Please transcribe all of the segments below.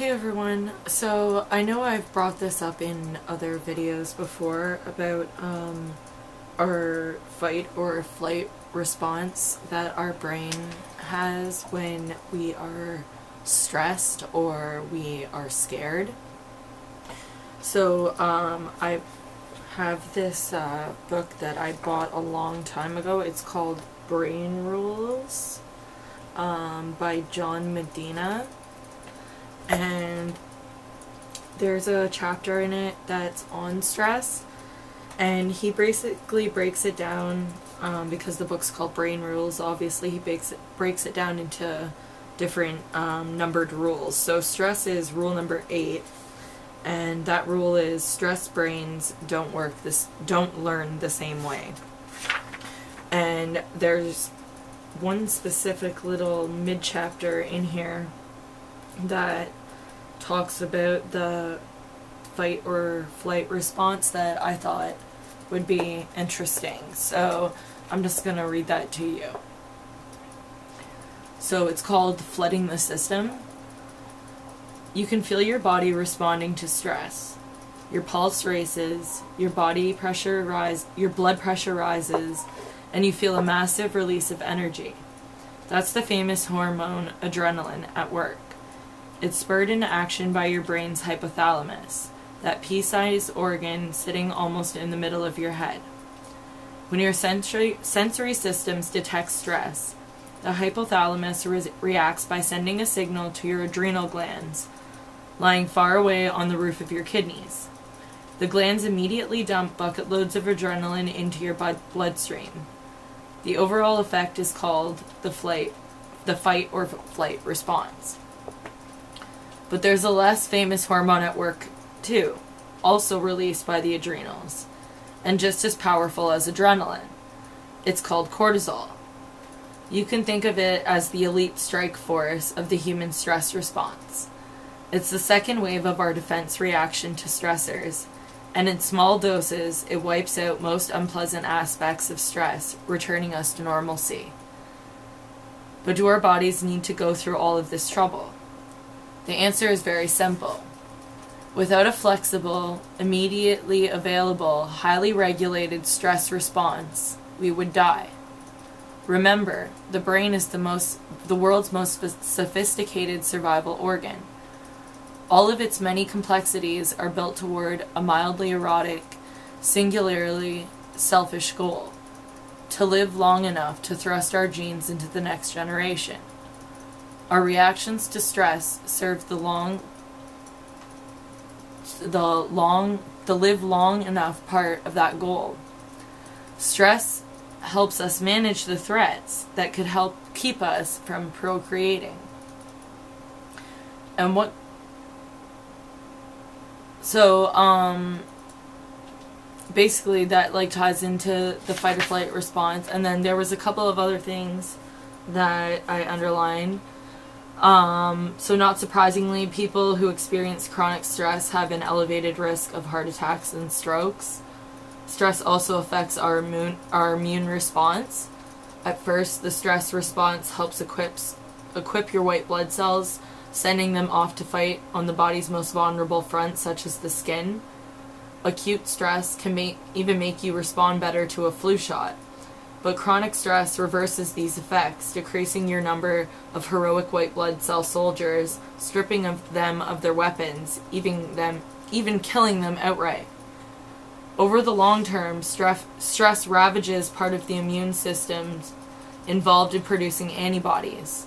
Hey everyone, so I know I've brought this up in other videos before about our fight or flight response that our brain has when we are stressed or we are scared. So I have this book that I bought a long time ago. It's called Brain Rules by John Medina. And there's a chapter in it that's on stress, and he basically breaks it down, because the book's called Brain Rules, obviously he breaks it down into different numbered rules. So stress is rule number 8, and that rule is stress brains don't learn the same way. And there's one specific little mid-chapter in here that talks about the fight or flight response that I thought would be interesting. So I'm just going to read that to you. So it's called Flooding the System. You can feel your body responding to stress. Your pulse races, your blood pressure rises, and you feel a massive release of energy. That's the famous hormone adrenaline at work. It's spurred into action by your brain's hypothalamus, that pea-sized organ sitting almost in the middle of your head. When your sensory systems detect stress, the hypothalamus reacts by sending a signal to your adrenal glands, lying far away on the roof of your kidneys. The glands immediately dump bucket loads of adrenaline into your bloodstream. The overall effect is called the fight or flight response. But there's a less famous hormone at work, too, also released by the adrenals, and just as powerful as adrenaline. It's called cortisol. You can think of it as the elite strike force of the human stress response. It's the second wave of our defense reaction to stressors, and in small doses, it wipes out most unpleasant aspects of stress, returning us to normalcy. But do our bodies need to go through all of this trouble? The answer is very simple. Without a flexible, immediately available, highly regulated stress response, we would die. Remember, the brain is the world's most sophisticated survival organ. All of its many complexities are built toward a mildly erotic, singularly selfish goal: to live long enough to thrust our genes into the next generation. Our reactions to stress serve the live long enough part of that goal. Stress helps us manage the threats that could help keep us from procreating. Basically that ties into the fight or flight response. And then there was a couple of other things that I underlined. So not surprisingly, people who experience chronic stress have an elevated risk of heart attacks and strokes. Stress also affects our immune response. At first, the stress response helps equip your white blood cells, sending them off to fight on the body's most vulnerable fronts, such as the skin. Acute stress can even make you respond better to a flu shot. But chronic stress reverses these effects, decreasing your number of heroic white blood cell soldiers, stripping them of their weapons, even killing them outright. Over the long term, stress ravages part of the immune systems involved in producing antibodies.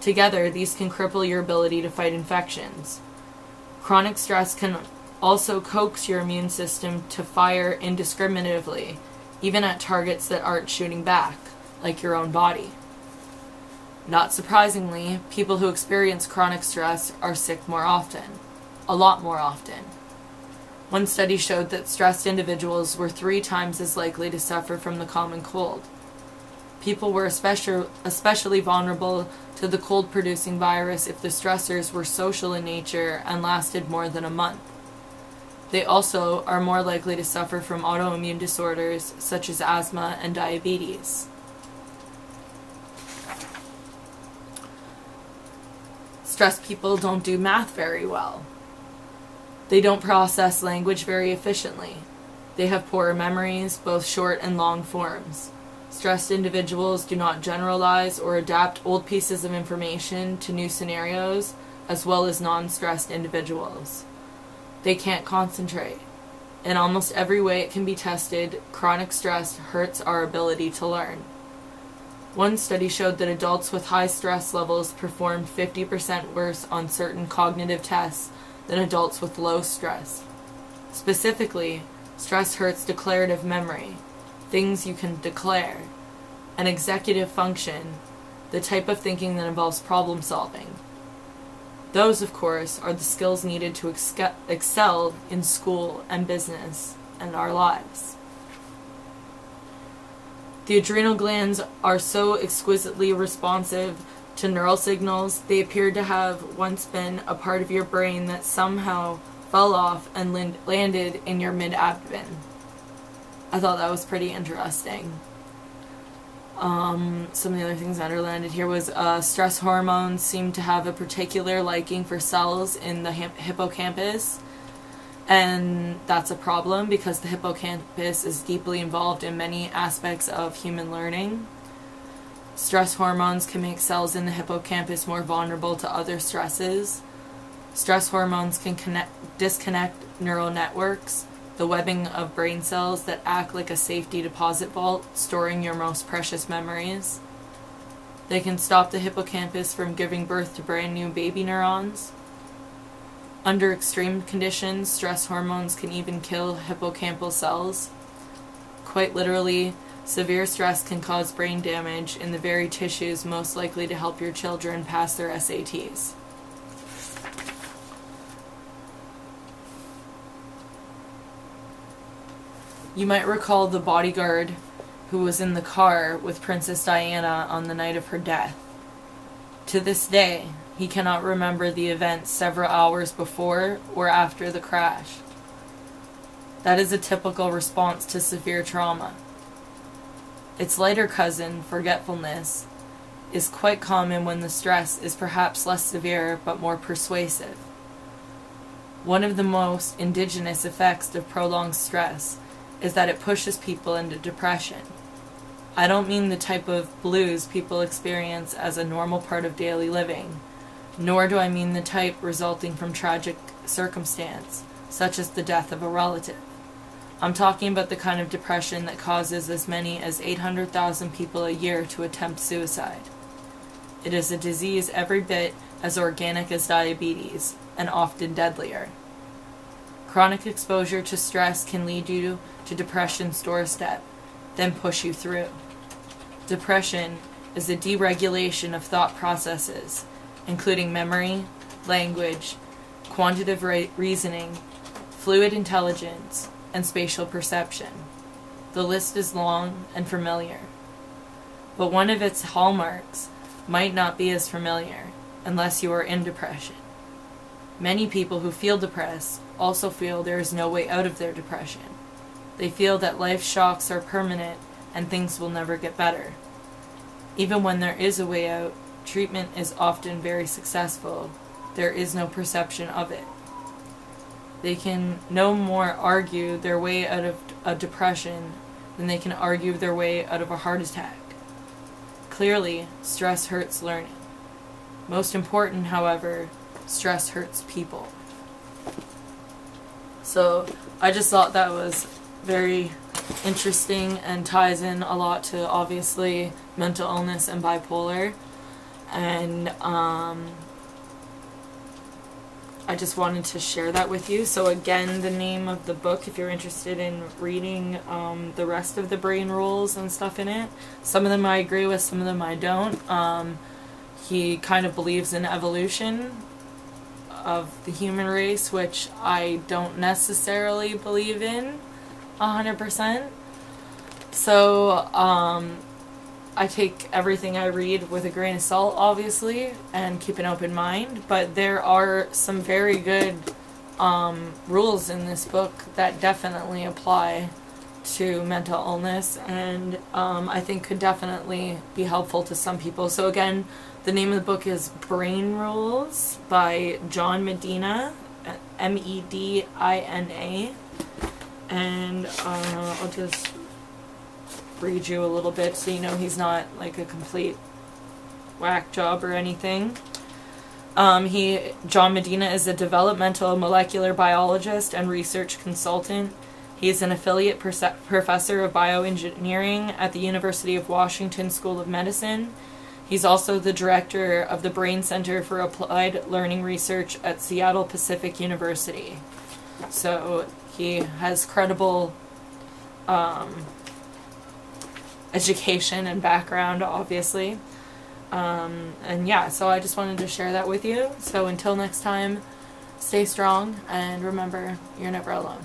Together, these can cripple your ability to fight infections. Chronic stress can also coax your immune system to fire indiscriminately, even at targets that aren't shooting back, like your own body. Not surprisingly, people who experience chronic stress are sick more often, a lot more often. One study showed that stressed individuals were 3 times as likely to suffer from the common cold. People were especially vulnerable to the cold-producing virus if the stressors were social in nature and lasted more than a month. They also are more likely to suffer from autoimmune disorders such as asthma and diabetes. Stressed people don't do math very well. They don't process language very efficiently. They have poorer memories, both short and long forms. Stressed individuals do not generalize or adapt old pieces of information to new scenarios, as well as non-stressed individuals. They can't concentrate. In almost every way it can be tested, chronic stress hurts our ability to learn. One study showed that adults with high stress levels performed 50% worse on certain cognitive tests than adults with low stress. Specifically, stress hurts declarative memory, things you can declare, and executive function, the type of thinking that involves problem solving. Those, of course, are the skills needed to excel in school and business and our lives. The adrenal glands are so exquisitely responsive to neural signals, they appear to have once been a part of your brain that somehow fell off and landed in your mid-abdomen. I thought that was pretty interesting. Some of the other things underlined here was stress hormones seem to have a particular liking for cells in the hippocampus. And that's a problem because the hippocampus is deeply involved in many aspects of human learning. Stress hormones can make cells in the hippocampus more vulnerable to other stresses. Stress hormones can disconnect neural networks, the webbing of brain cells that act like a safety deposit vault, storing your most precious memories. They can stop the hippocampus from giving birth to brand new baby neurons. Under extreme conditions, stress hormones can even kill hippocampal cells. Quite literally, severe stress can cause brain damage in the very tissues most likely to help your children pass their SATs. You might recall the bodyguard who was in the car with Princess Diana on the night of her death. To this day, he cannot remember the events several hours before or after the crash. That is a typical response to severe trauma. Its lighter cousin, forgetfulness, is quite common when the stress is perhaps less severe but more persuasive. One of the most indigenous effects of prolonged stress is that it pushes people into depression. I don't mean the type of blues people experience as a normal part of daily living, nor do I mean the type resulting from tragic circumstance, such as the death of a relative. I'm talking about the kind of depression that causes as many as 800,000 people a year to attempt suicide. It is a disease every bit as organic as diabetes, and often deadlier. Chronic exposure to stress can lead you to depression's doorstep, then push you through. Depression is a deregulation of thought processes, including memory, language, quantitative reasoning, fluid intelligence, and spatial perception. The list is long and familiar. But one of its hallmarks might not be as familiar unless you are in depression. Many people who feel depressed also feel there is no way out of their depression. They feel that life shocks are permanent and things will never get better. Even when there is a way out, treatment is often very successful. There is no perception of it. They can no more argue their way out of a depression than they can argue their way out of a heart attack. Clearly, stress hurts learning. Most important, however, stress hurts people. So I just thought that was very interesting and ties in a lot to obviously mental illness and bipolar. And I just wanted to share that with you. So again, the name of the book, if you're interested in reading the rest of the brain rules and stuff in it, some of them I agree with, some of them I don't. He kind of believes in evolution of the human race, which I don't necessarily believe in 100%. So I take everything I read with a grain of salt, obviously, and keep an open mind, but there are some very good rules in this book that definitely apply to mental illness, and I think could definitely be helpful to some people. So again, The name of the book is Brain Rules by John Medina, Medina. And I'll just read you a little bit so you know he's not like a complete whack job or anything. John Medina is a developmental molecular biologist and research consultant. He is an affiliate professor of bioengineering at the University of Washington School of Medicine. He's also the director of the Brain Center for Applied Learning Research at Seattle Pacific University. So he has credible education and background, obviously. And yeah, so I just wanted to share that with you. So until next time, stay strong and remember, you're never alone.